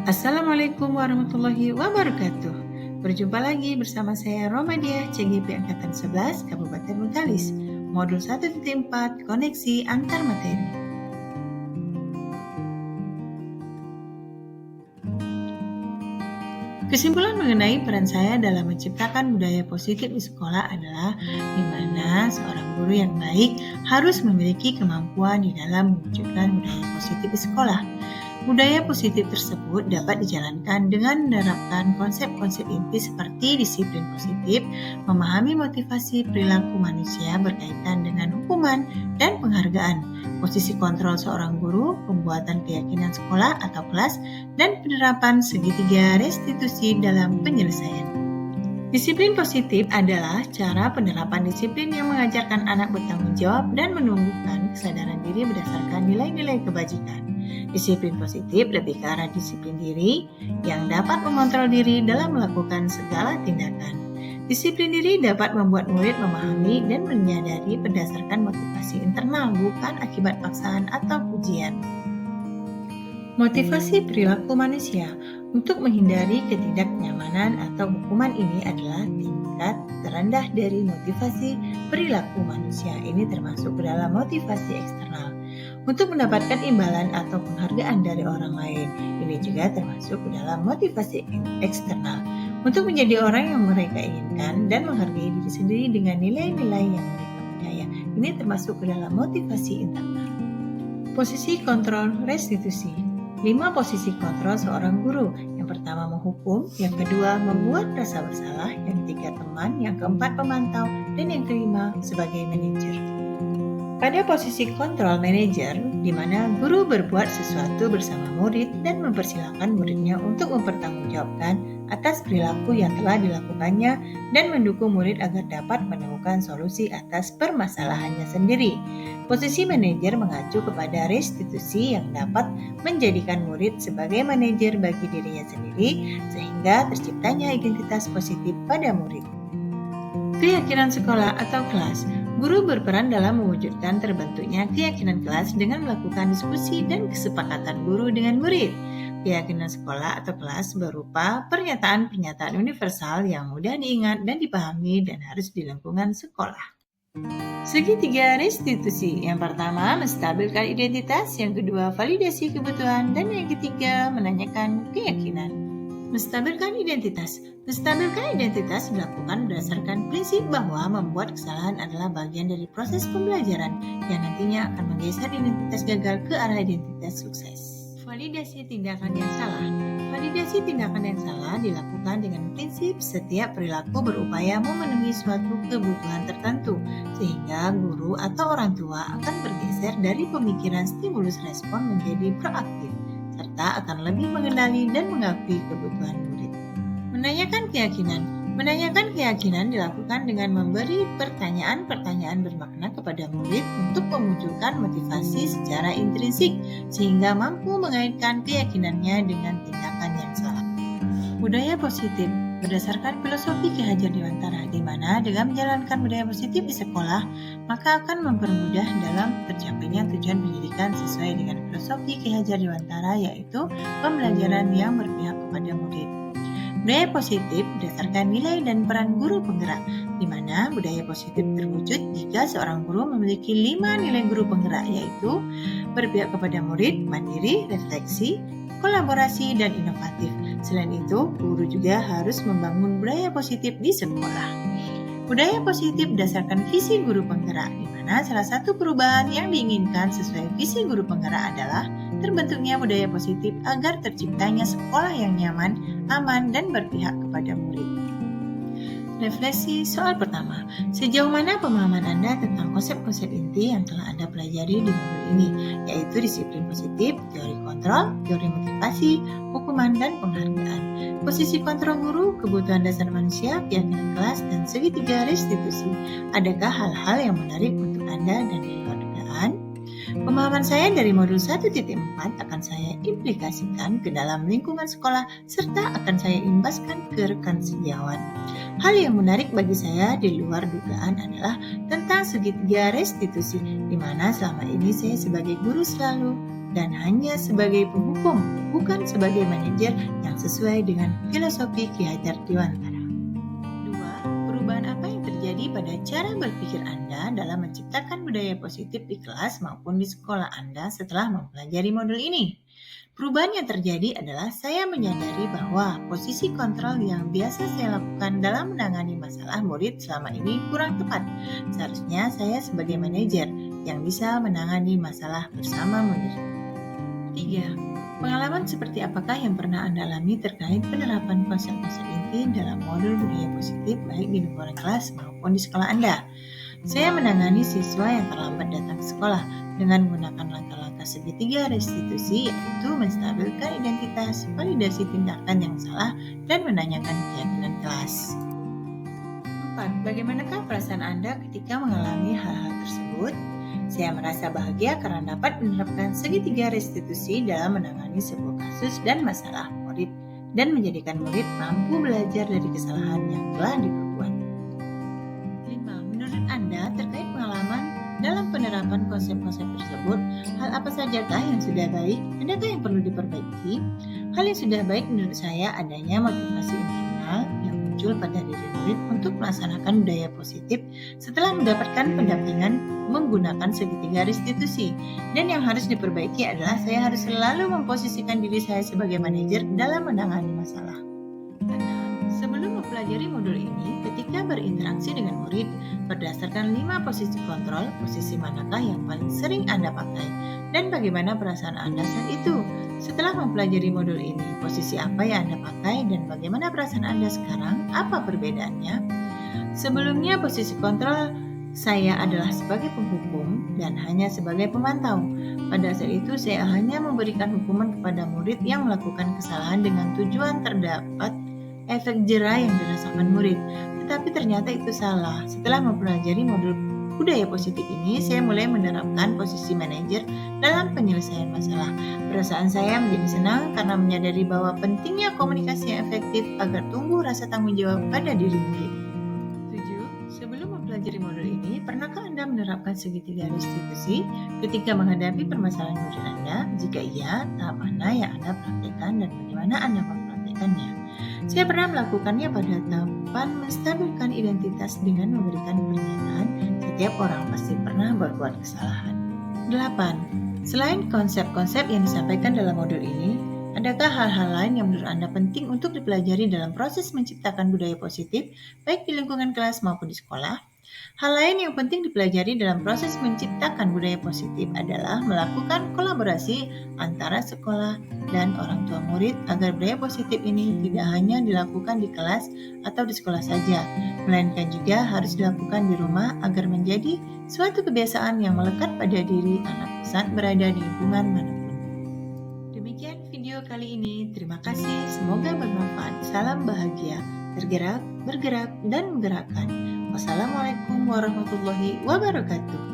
Assalamualaikum warahmatullahi wabarakatuh. Berjumpa lagi bersama saya Romadiah CGP Angkatan 11 Kabupaten Bengkalis, Modul 1.4 Koneksi Antar Materi. Kesimpulan mengenai peran saya dalam menciptakan budaya positif di sekolah adalah di mana seorang guru yang baik harus memiliki kemampuan di dalam mewujudkan budaya positif di sekolah. Budaya positif tersebut dapat dijalankan dengan menerapkan konsep-konsep inti seperti disiplin positif, memahami motivasi perilaku manusia berkaitan dengan hukuman dan penghargaan, posisi kontrol seorang guru, pembuatan keyakinan sekolah atau kelas, dan penerapan segitiga restitusi dalam penyelesaian. Disiplin positif adalah cara penerapan disiplin yang mengajarkan anak bertanggung jawab dan menumbuhkan kesadaran diri berdasarkan nilai-nilai kebajikan. Disiplin positif lebih ke arah disiplin diri yang dapat mengontrol diri dalam melakukan segala tindakan. Disiplin diri dapat membuat murid memahami dan menyadari berdasarkan motivasi internal, bukan akibat paksaan atau pujian. Motivasi perilaku manusia untuk menghindari ketidaknyamanan atau hukuman ini adalah tingkat terendah dari motivasi perilaku manusia. Ini termasuk ke dalam motivasi eksternal. Untuk mendapatkan imbalan atau penghargaan dari orang lain, ini juga termasuk ke dalam motivasi eksternal. Untuk menjadi orang yang mereka inginkan dan menghargai diri sendiri dengan nilai-nilai yang mereka percaya, ini termasuk ke dalam motivasi internal. Posisi kontrol restitusi. 5 posisi kontrol seorang guru. Yang pertama menghukum, yang kedua membuat rasa bersalah, yang ketiga teman, yang keempat pemantau, dan yang kelima sebagai manajer. Pada posisi kontrol manajer, di mana guru berbuat sesuatu bersama murid dan mempersilahkan muridnya untuk mempertanggungjawabkan atas perilaku yang telah dilakukannya dan mendukung murid agar dapat menemukan solusi atas permasalahannya sendiri. Posisi manajer mengacu kepada restitusi yang dapat menjadikan murid sebagai manajer bagi dirinya sendiri sehingga terciptanya identitas positif pada murid. Keyakinan sekolah atau kelas. Guru berperan dalam mewujudkan terbentuknya keyakinan kelas dengan melakukan diskusi dan kesepakatan guru dengan murid. Keyakinan sekolah atau kelas berupa pernyataan-pernyataan universal yang mudah diingat dan dipahami dan harus di lingkungan sekolah. Segitiga restitusi. Yang pertama, menstabilkan identitas, yang kedua, validasi kebutuhan, dan yang ketiga, menanyakan keyakinan. Menstabilkan identitas. Menstabilkan identitas dilakukan berdasarkan prinsip bahwa membuat kesalahan adalah bagian dari proses pembelajaran yang nantinya akan menggeser identitas gagal ke arah identitas sukses. Validasi tindakan yang salah. Validasi tindakan yang salah dilakukan dengan prinsip setiap perilaku berupaya memenuhi suatu kebutuhan tertentu, sehingga guru atau orang tua akan bergeser dari pemikiran stimulus respon menjadi proaktif, serta akan lebih mengenali dan mengakui kebutuhan murid. Menanyakan keyakinan. Menanyakan keyakinan dilakukan dengan memberi pertanyaan-pertanyaan bermakna kepada murid untuk memunculkan motivasi secara intrinsik sehingga mampu mengaitkan keyakinannya dengan tindakan yang salah. Budaya positif berdasarkan filosofi Ki Hajar Dewantara, di mana dengan menjalankan budaya positif di sekolah, maka akan mempermudah dalam tercapainya tujuan pendidikan sesuai dengan filosofi Ki Hajar Dewantara, yaitu pembelajaran yang berpihak kepada murid. Budaya positif berdasarkan nilai dan peran guru penggerak, di mana budaya positif terwujud jika seorang guru memiliki 5 nilai guru penggerak, yaitu berpihak kepada murid, mandiri, refleksi, kolaborasi, dan inovatif. Selain itu, guru juga harus membangun budaya positif di sekolah. Budaya positif berdasarkan visi guru penggerak, di mana salah satu perubahan yang diinginkan sesuai visi guru penggerak adalah terbentuknya budaya positif agar terciptanya sekolah yang nyaman, aman, dan berpihak kepada murid. Refleksi soal pertama. Sejauh mana pemahaman Anda tentang konsep-konsep inti yang telah Anda pelajari di modul ini, yaitu disiplin positif, teori kontrol, teori motivasi, hukuman, dan penghargaan. Posisi kontrol guru, kebutuhan dasar manusia, keyakinan kelas, dan segitiga restitusi. Adakah hal-hal yang menarik untuk Anda dan di luar dugaan? Pemahaman saya dari modul 1.4 akan saya implikasikan ke dalam lingkungan sekolah serta akan saya imbaskan ke rekan sejawat. Hal yang menarik bagi saya di luar dugaan adalah tentang segitiga restitusi, di mana selama ini saya sebagai guru selalu dan hanya sebagai penghukum bukan sebagai manajer yang sesuai dengan filosofi Ki Hajar Dewantara. 2. Perubahan apa yang terjadi pada cara berpikir Anda dalam menciptakan budaya positif di kelas maupun di sekolah Anda setelah mempelajari modul ini? Perubahan yang terjadi adalah saya menyadari bahwa posisi kontrol yang biasa saya lakukan dalam menangani masalah murid selama ini kurang tepat. Seharusnya saya sebagai manajer yang bisa menangani masalah bersama murid. 3. Pengalaman seperti apakah yang pernah Anda alami terkait penerapan konsep-konsep inti dalam modul budaya positif baik di lingkungan kelas maupun di sekolah Anda? Saya menangani siswa yang terlambat datang ke sekolah dengan menggunakan langkah-langkah segitiga restitusi, yaitu menstabilkan identitas, validasi tindakan yang salah, dan menanyakan keyakinan kelas. 4. Bagaimanakah perasaan Anda ketika mengalami hal-hal tersebut? Saya merasa bahagia karena dapat menerapkan segitiga restitusi dalam menangani sebuah kasus dan masalah murid dan menjadikan murid mampu belajar dari kesalahan yang telah diperbuat. 5. Menurut Anda terkait pengalaman dalam penerapan konsep-konsep tersebut, hal apa sajakah yang sudah baik? Adakah yang perlu diperbaiki? Hal yang sudah baik menurut saya adanya motivasi internal yang muncul pada diri murid untuk melaksanakan budaya positif setelah mendapatkan pendampingan menggunakan segitiga restitusi. Dan yang harus diperbaiki adalah saya harus selalu memposisikan diri saya sebagai manajer dalam menangani masalah. Sebelum mempelajari modul ini, ketika berinteraksi dengan murid, berdasarkan 5 posisi kontrol, posisi manakah yang paling sering Anda pakai, dan bagaimana perasaan Anda saat itu? Setelah mempelajari modul ini, posisi apa yang Anda pakai, dan bagaimana perasaan Anda sekarang? Apa perbedaannya? Sebelumnya, posisi kontrol saya adalah sebagai penghukum dan hanya sebagai pemantau. Pada saat itu, saya hanya memberikan hukuman kepada murid yang melakukan kesalahan dengan tujuan terdapat efek jera yang dirasakan murid. Tetapi ternyata itu salah. Setelah mempelajari modul budaya positif ini, saya mulai menerapkan posisi manajer dalam penyelesaian masalah. Perasaan saya menjadi senang karena menyadari bahwa pentingnya komunikasi yang efektif agar tumbuh rasa tanggung jawab pada diri murid. 7. Sebelum mempelajari modul ini, pernahkah Anda menerapkan segitiga restitusi ketika menghadapi permasalahan murid Anda? Jika iya, tahap mana yang Anda praktekkan dan bagaimana Anda mempraktekannya? Saya pernah melakukannya pada tahapan menstabilkan identitas dengan memberikan pernyataan setiap orang pasti pernah berbuat kesalahan. 8. Selain konsep-konsep yang disampaikan dalam modul ini, adakah hal-hal lain yang menurut Anda penting untuk dipelajari dalam proses menciptakan budaya positif, baik di lingkungan kelas maupun di sekolah? Hal lain yang penting dipelajari dalam proses menciptakan budaya positif adalah melakukan kolaborasi antara sekolah dan orang tua murid agar budaya positif ini tidak hanya dilakukan di kelas atau di sekolah saja, melainkan juga harus dilakukan di rumah agar menjadi suatu kebiasaan yang melekat pada diri anak saat berada di lingkungan manapun. Demikian video kali ini, terima kasih, semoga bermanfaat. Salam bahagia, tergerak, bergerak, dan menggerakkan. Wassalamualaikum warahmatullahi wabarakatuh.